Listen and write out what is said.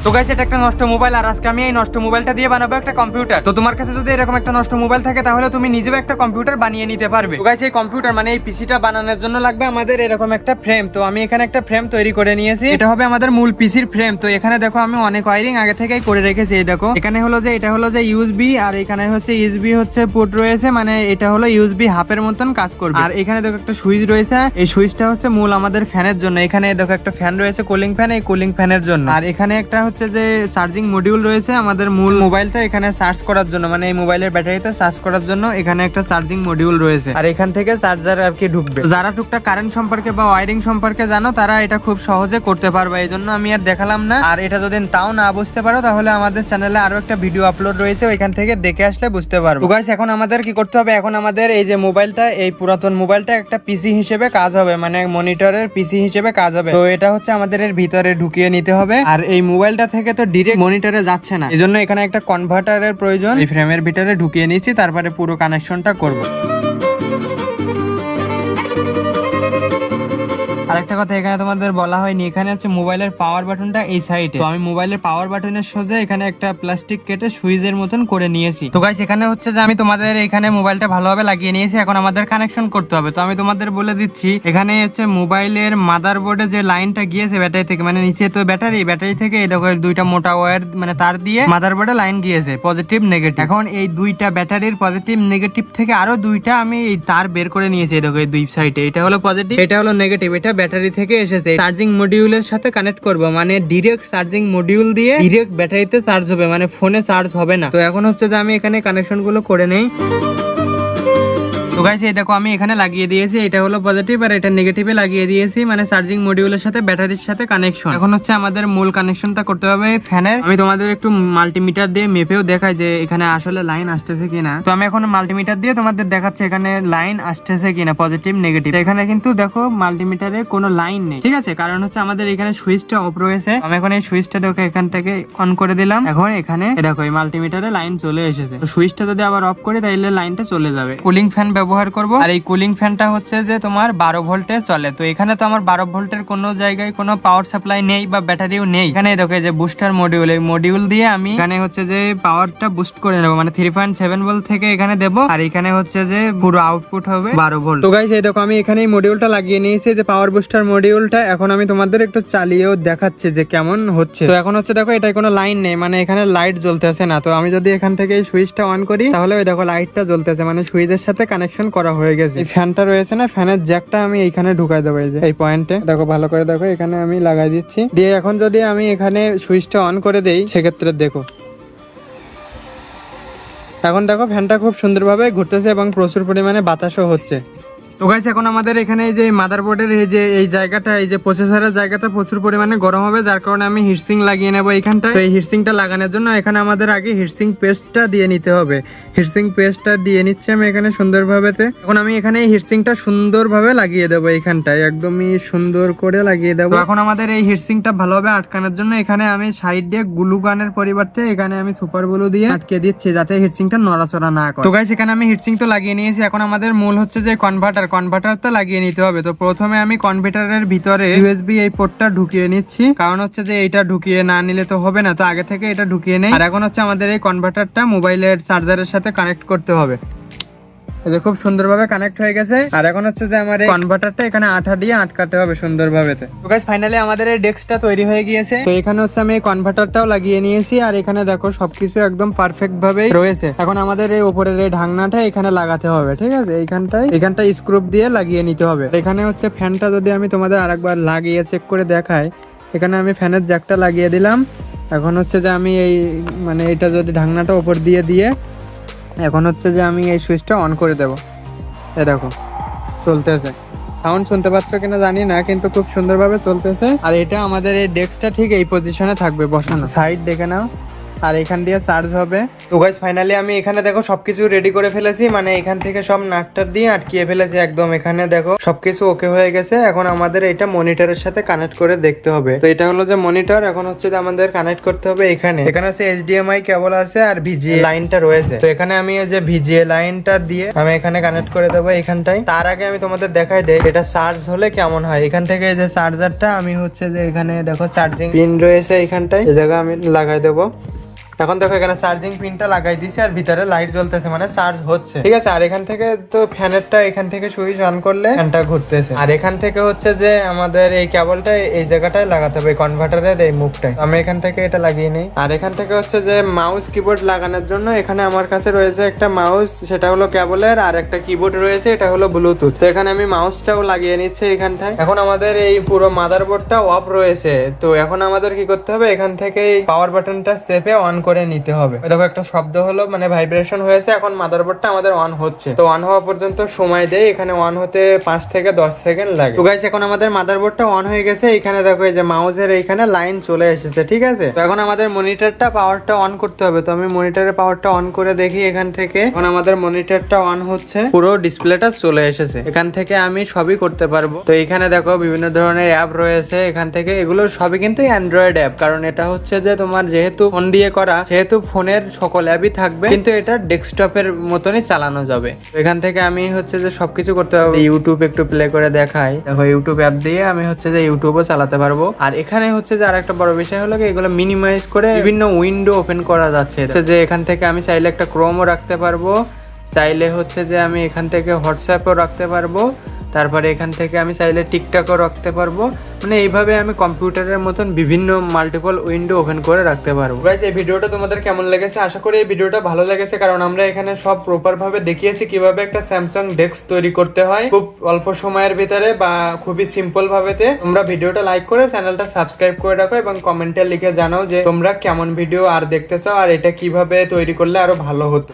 তো গাইস, এটা একটা নষ্ট মোবাইল, আর আজকে আমি এই নষ্ট মোবাইলটা দিয়ে বানাবো একটা কম্পিউটার। তো তোমার কাছে যদি এরকম একটা নষ্ট মোবাইল থাকে তাহলে তুমি নিজেও একটা কম্পিউটার বানিয়ে নিতে পারবে। তো গাইস, এই কম্পিউটার মানে এই পিসিটা বানানোর জন্য লাগবে আমাদের এরকম একটা ফ্রেম। তো আমি এখানে একটা ফ্রেম তৈরি করে নিয়েছি, এটা হবে আমাদের মূল পিসির ফ্রেম। তো এখানে দেখো আমি অনেক ওয়্যারিং আগে থেকেই করে রেখেছি। এই দেখো এখানে হলো যে এটা হলো যে ইউএসবি, আর এখানে হচ্ছে ইউএসবি হচ্ছে পোর্ট রয়েছে, মানে এটা হলো ইউএসবি হাফের মতন কাজ করবে। আর এখানে দেখো একটা সুইচ রয়েছে, এই সুইচটা হচ্ছে মূল আমাদের ফ্যানের জন্য। এখানে দেখো একটা ফ্যান রয়েছে, কুলিং ফ্যান, এই কুলিং ফ্যানের জন্য। আর এখানে একটা হচ্ছে যে চার্জিং মডিউল রয়েছে আমাদের মূল মোবাইলটা এখানে চার্জ করার জন্য, মানে এই মোবাইলের ব্যাটারিতে চার্জ করার জন্য এখানে একটা চার্জিং মডিউল রয়েছে। আর এখান থেকে চার্জার আর কি ঢুকবে। যারা টুকটাক কারেন্ট সম্পর্কে বা ওয়্যারিং সম্পর্কে জানো তারা এটা খুব সহজে করতে পারবে, এই জন্য আমি আর দেখালাম না। আর এটা যদি তাও না বুঝতে পারো তাহলে আমাদের চ্যানেলে আরো একটা ভিডিও আপলোড রয়েছে, ওইখান থেকে দেখে আসলে বুঝতে পারবো। তো গাইস, এখন আমাদের কি করতে হবে, এখন আমাদের এই যে মোবাইলটা, এই পুরাতন মোবাইলটা একটা পিসি হিসেবে কাজ হবে, মানে মনিটরের পিসি হিসেবে কাজ হবে। তো এটা হচ্ছে আমাদের এর ভিতরে ঢুকিয়ে নিতে হবে। আর এই মোবাইলটা থেকে তো ডিরেক্ট মনিটরে যাচ্ছে না, এজন্য এখানে একটা কনভার্টারের প্রয়োজন। এই ফ্রেমের ভিতরে ঢুকিয়ে নিচ্ছি, তারপরে পুরো কানেকশনটা করব। আরেকটা কথা এখানে তোমাদের বলা হয়নি, এখানে হচ্ছে মোবাইলের পাওয়ার বাটনটা এই সাইডে। তো আমি মোবাইলের পাওয়ার বাটনের সোজা এখানে একটা প্লাস্টিক কেটে সুইচের মতন করে নিয়েছি। তো গাইস, এখানে হচ্ছে যে আমি তোমাদের এখানে মোবাইলটা ভালোভাবে লাগিয়ে নিয়েছি, এখন আমাদের কানেকশন করতে হবে। তো আমি তোমাদের বলে দিচ্ছি, এখানে হচ্ছে মোবাইলের মাদারবোর্ডে যে লাইনটা গিয়েছে ব্যাটারি থেকে, মানে নিচে তো ব্যাটারি থেকে এই দেখো দুইটা মোটা ওয়্যার মানে তার দিয়ে মাদারবোর্ডে লাইন গিয়েছে, পজিটিভ নেগেটিভ। এখন এই দুইটা ব্যাটারির পজিটিভ নেগেটিভ থেকে আরো দুইটা আমি এই তার বের করে নিয়েছি। এই দেখো এই দুই সাইডে, এটা হলো পজিটিভ, এটা হলো নেগেটিভ। এটা ব্যাটারি থেকে এসেছে, চার্জিং মডিউলের সাথে কানেক্ট করব, মানে ডিরেক্ট চার্জিং মডিউল দিয়ে ডিরেক্ট ব্যাটারিতে চার্জ হবে, মানে ফোনে চার্জ হবে না। তো এখন হচ্ছে যে আমি এখানে কানেকশন গুলো করে নেই। তো গাইস, এই দেখো আমি এখানে লাগিয়ে দিয়েছি, এটা হলো পজিটিভ আর এটা নেগেটিভে লাগিয়ে দিয়েছি, মানে চার্জিং মডিউলের সাথে ব্যাটারির সাথে কানেকশন। এখন হচ্ছে আমাদের মূল কানেকশনটা করতে হবে ফ্যানের। আমি তোমাদের একটু মাল্টিমিটার দিয়ে মেপেও দেখাই যে এখানে আসলে লাইন আসতেছে কিনা। তো আমি এখন মাল্টিমিটার দিয়ে তোমাদের দেখাচ্ছি এখানে লাইন আসতেছে কিনা, পজিটিভ নেগেটিভ। এখানে কিন্তু দেখো মাল্টিমিটারে কোনো লাইন নেই, ঠিক আছে, কারণ হচ্ছে আমাদের এখানে সুইচটা অফ রয়েছে। আমি এখন এই সুইচটা দেখো এখান থেকে অন করে দিলাম, এখন এখানে দেখো এই মাল্টিমিটারে লাইন চলে এসেছে। তো সুইচটা যদি আবার অফ করি তাহলে লাইনটা চলে যাবে। কুলিং ফ্যান ব্যবহার করব, আর এই কুলিং ফ্যানটা হচ্ছে যে তোমার 12 ভোল্টে চলে। তো এখানে তো আমার 12 ভোল্টের কোনো জায়গায় কোনো পাওয়ার সাপ্লাই নেই বা ব্যাটারিও নেই। এখানে দেখো যে বুস্টার মডিউল, এই মডিউল দিয়ে আমি এখানে হচ্ছে যে পাওয়ারটা বুস্ট করে নেবো, মানে 3.7 ভোল্ট থেকে এখানে দেবো, আর এখানে হচ্ছে যে পুরো আউটপুট হবে 12 ভোল্ট। তো গাইস, এই দেখো আমি এখানে এই মডিউলটা লাগিয়ে নিয়েছি, যে পাওয়ার বুস্টার মডিউলটা। এখন আমি তোমাদের একটু চালিয়েও দেখাচ্ছি যে কেমন হচ্ছে। তো এখন হচ্ছে দেখো এটাই কোনো লাইন নেই, মানে এখানে লাইট জ্বলতেছে না। তো আমি যদি এখান থেকে এই সুইচটা অন করি তাহলে ওই দেখো লাইটটা জ্বলতেছে, মানে সুইচের সাথে কানেকশন করা হয়ে গেছে। এই ফ্যানটা রয়েছে না, ফ্যানের জ্যাকটা আমি এইখানে ঢুকাই দেবো, এই যে এই পয়েন্টে দেখো, ভালো করে দেখো, এখানে আমি লাগাই দিচ্ছি। দিয়ে এখন যদি আমি এখানে সুইচটা অন করে দেই সেক্ষেত্রে দেখো, এখন দেখো ফ্যানটা খুব সুন্দরভাবে ঘুরতেছে এবং প্রচুর পরিমাণে বাতাসও হচ্ছে। তো গাইস, এখন আমাদের এখানে এই যে মাদারবোর্ডের এই যে এই জায়গাটা, এই যে প্রসেসরের জায়গাটা প্রচুর পরিমাণে গরম হবে, যার কারণে আমি হিটসিং লাগিয়ে নেবো এইখানটা। তো এই হিটসিংটা লাগানোর জন্য এখানে আমাদের আগে হিটসিং পেস্টটা দিয়ে নিতে হবে। হিটসিং পেস্টটা দিয়ে নিচ্ছি আমি এখানে সুন্দরভাবে। এখন আমি এখানে এই হিটসিংটা সুন্দরভাবে লাগিয়ে দেবো, এইখানটায় একদমই সুন্দর করে লাগিয়ে দেবো। এখন আমাদের এই হিটসিংটা ভালোভাবে আটকানোর জন্য এখানে আমি সাইড দিয়ে গ্লু গানের পরিবর্তে এখানে আমি সুপার গ্লু দিয়ে আটকে দিচ্ছি, যাতে হিটসিংটা নড়াচড়া না করে। তো গাইস, এখানে আমি হিটসিং তো লাগিয়ে নিয়েছি, এখন আমাদের মূল হচ্ছে যে কনভার্টারটা লাগিয়ে নিতে হবে। তো প্রথমে আমি কনভার্টারের ভিতরে ইউএসবি এই পোর্টটা ঢুকিয়ে নিচ্ছি, কারণ হচ্ছে যে এটা ঢুকিয়ে না নিলে তো হবে না, তো আগে থেকে এটা ঢুকিয়ে নেই। আর এখন হচ্ছে আমাদের এই কনভার্টারটা মোবাইলের চার্জারের সাথে কানেক্ট করতে হবে। এই যে খুব সুন্দরভাবে কানেক্ট হয়ে গেছে। আর এখন হচ্ছে যে আমার এই কনভার্টারটা এখানে আঠা দিয়ে আটকাতে হবে সুন্দরভাবে। তো গাইস, ফাইনালি আমাদের এই ডেস্কটা তৈরি হয়ে গিয়েছে। তো এখানে হচ্ছে আমি এই কনভার্টারটাও লাগিয়ে নিয়েছি, আর এখানে দেখো সবকিছু একদম পারফেক্ট ভাবেই রয়েছে। এখন আমাদের এই উপরের এই ঢাকনাটা এখানে লাগাতে হবে, ঠিক আছে, এইখানটায় স্ক্রু দিয়ে লাগিয়ে নিতে হবে। এখানে হচ্ছে ফ্যানটা যদি আমি তোমাদের আরেকবার লাগিয়ে চেক করে দেখাই, এখানে আমি ফ্যানের জ্যাকটা লাগিয়ে দিলাম। এখন হচ্ছে যে আমি এই মানে এটা যদি ঢাকনাটা উপর দিয়ে এখন হচ্ছে যে আমি এই সুইচটা অন করে দেব। এই দেখো চলতেছে, সাউন্ড শুনতে পাচ্ছ কিনা জানি না, কিন্তু খুব সুন্দরভাবে চলতেছে। আর এটা আমাদের এই ডেস্কটা ঠিক এই পজিশনে থাকবে বসানো। সাইড দেখে নাও, আর এখান দিয়ে চার্জ হবে। তো গাইস ফাইনালি আমি এখানে দেখো সবকিছু রেডি করে ফেলেছি, মানে এখান থেকে সব নাটটার দিয়ে আটকিয়ে ফেলেছি একদম। এখানে দেখো সবকিছু ওকে হয়ে গেছে। এখন আমাদের এটা মনিটরের সাথে কানেক্ট করে দেখতে হবে। তো এটা হলো যে মনিটর, এখন হচ্ছে যে আমাদের কানেক্ট করতে হবে এখানে হচ্ছে HDMI কেবল আছে আর VGA লাইনটা রয়েছে। তো এখানে আমি এই যে VGA লাইনটা দিয়ে আমি এখানে কানেক্ট করে দেবো এখানটায়। তার আগে আমি তোমাদের দেখাই দেই এটা চার্জ হলে কেমন হয়। এখান থেকে এই যে চার্জারটা আমি হচ্ছে যে এখানে দেখো চার্জিং পিন রয়েছে এখানটায়, এই জায়গায় আমি লাগাই দেবো। এখন দেখো এখানে চার্জিং পিনটা লাগাই দিয়েছি আর ভিতরে লাইট জ্বলতেছে, মানে চার্জ হচ্ছে, ঠিক আছে। আর এখান থেকে তো ফ্যানেরটা এখান থেকে সুইচ অন করলে ফ্যানটা ঘুরতেছে। আর এখান থেকে হচ্ছে যে আমাদের এই কেবলটা এই জায়গাটায় লাগাতে হবে, কনভার্টারের এই মুখটায়। আমি এখান থেকে এটা লাগিয়ে নিই। আর এখান থেকে হচ্ছে যে মাউস কিবোর্ড লাগানোর জন্য এখানে আমার কাছে রয়েছে একটা মাউস, সেটা হলো কেবলের, আর একটা কিবোর্ড রয়েছে, এটা হলো ব্লুটুথ। তো এখানে আমি মাউসটাও লাগিয়ে নিচ্ছি এখানটায়। এখন আমাদের এই পুরো মাদারবোর্ডটা অফ রয়েছে। তো এখন আমাদের কি করতে হবে, এখান থেকে পাওয়ার বাটনটা চেপে অন করে নিতে হবে। দেখো একটা শব্দ হলো, মানে ভাইব্রেশন হয়েছে। এখন মাদারবোর্ডটা আমাদের অন হচ্ছে। তো অন হওয়া পর্যন্ত সময় দেয়, এখানে অন হতে 5 থেকে 10 সেকেন্ড লাগে। তো গাইস এখন আমাদের মাদারবোর্ডটা অন হয়ে গেছে। এখানে দেখো এই যে মাউসের এইখানে লাইন চলে এসেছে, ঠিক আছে। তো এখন আমাদের মনিটরটা পাওয়ারটা অন করতে হবে। তো আমি মনিটরের পাওয়ারটা অন করে দেখি এখান থেকে। এখন আমাদের মনিটরটা অন হচ্ছে, পুরো ডিসপ্লেটা চলে এসেছে। এখান থেকে আমি সবই করতে পারবো। তো এখানে দেখো বিভিন্ন ধরনের অ্যাপ রয়েছে এখান থেকে, এগুলো সবই কিন্তু অ্যান্ড্রয়েড অ্যাপ, কারণ এটা হচ্ছে যে তোমার যেহেতু ফোন দিয়ে করা, যেহেতু ফোনের সকল অ্যাপই থাকবে, কিন্তু এটা ডেস্কটপের মতনই চালানো যাবে। এখান থেকে আমি হচ্ছে যে সবকিছু করতে পারবো। ইউটিউব একটু প্লে করে দেখাই, দেখো ইউটিউব অ্যাপ দিয়ে আমি হচ্ছে যে ইউটিউবও চালাতে পারবো। আর এখানে হচ্ছে যে আরেকটা বড় বিষয় হলো কি, এগুলো মিনিমাইজ করে বিভিন্ন উইন্ডো ওপেন করা যাচ্ছে। যে এখান থেকে আমি চাইলে একটা ক্রোমও রাখতে পারবো, চাইলে হচ্ছে যে আমি এখান থেকে হোয়াটসঅ্যাপও রাখতে পারবো, তারপরে এখান থেকে আমি চাইলে টিকটকও রাখতে পারবো। মানে এইভাবে আমি কম্পিউটারের মতন বিভিন্ন মাল্টিপল উইন্ডো ওপেন করে রাখতে পারবো। গাইস এই ভিডিওটা তোমাদের কেমন লেগেছে? আশা করি এই ভিডিওটা ভালো লেগেছে, কারণ আমরা এখানে সব প্রপার ভাবে দেখিয়েছি কিভাবে একটা স্যামসাং ডেস্ক তৈরি করতে হয় খুব অল্প সময়ের ভিতরে বা খুবই সিম্পল ভাবেতে। তোমরা ভিডিওটা লাইক করে চ্যানেলটা সাবস্ক্রাইব করে রাখো এবং কমেন্টে লিখে জানাও যে তোমরা কেমন ভিডিও আর দেখতে চাও, আর এটা কিভাবে তৈরি করলে আরো ভালো হতো।